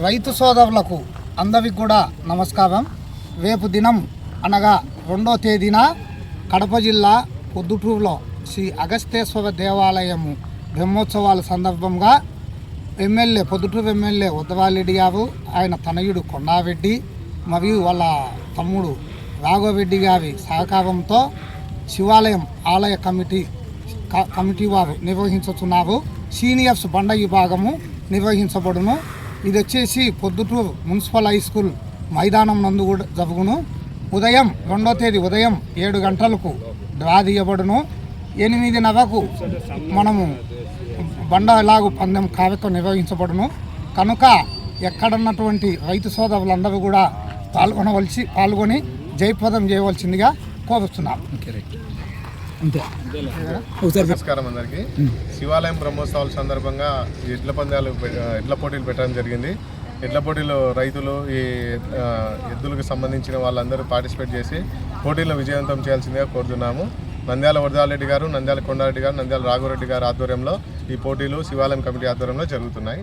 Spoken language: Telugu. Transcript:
రైతు సోదరులకు అందరికి కూడా నమస్కారం. రేపు దినం అనగా 2వ తేదీన కడప జిల్లా పొద్దుటూరులో శ్రీ అగస్తేశ్వర దేవాలయము బ్రహ్మోత్సవాల సందర్భంగా పొద్దుటూరు ఎమ్మెల్యే ఉద్దవారెడ్డి గారు, ఆయన తనయుడు కొండారెడ్డి మరియు వాళ్ళ తమ్ముడు రాఘవరెడ్డి గారి సహకారంతో శివాలయం ఆలయ కమిటీ వారు నిర్వహించుతున్నారు. సీనియర్స్ బండ విభాగము నిర్వహించబడును. ఇది వచ్చేసి పొద్దుటూరు మున్సిపల్ హై స్కూల్ మైదానం నందు కూడా జరుగును. ఉదయం 2వ తేదీ ఉదయం 7 గంటలకు డ్రా తీయబడును. 8:30కు మనము బండ ఎలాగూ పందెం కార్యక్రమం నిర్వహించబడును. కనుక ఎక్కడున్నటువంటి రైతు సోదరులందరూ కూడా పాల్గొని జయప్రదం చేయవలసిందిగా కోరుతున్నాం. నమస్కారం అందరికీ. శివాలయం బ్రహ్మోత్సవాల సందర్భంగా ఎడ్ల పోటీలు పెట్టడం జరిగింది. ఎడ్ల పోటీలో రైతులు ఈ ఎద్దులకు సంబంధించిన వాళ్ళందరూ పార్టిసిపేట్ చేసి పోటీలను విజయవంతం చేయాల్సిందిగా కోరుతున్నాము. నంద్యాల ఉద్దవారెడ్డి గారు, నంద్యాల కొండారెడ్డి గారు, నంద్యాల రాఘవరెడ్డి గారు ఆధ్వర్యంలో ఈ పోటీలు శివాలయం కమిటీ ఆధ్వర్యంలో జరుగుతున్నాయి.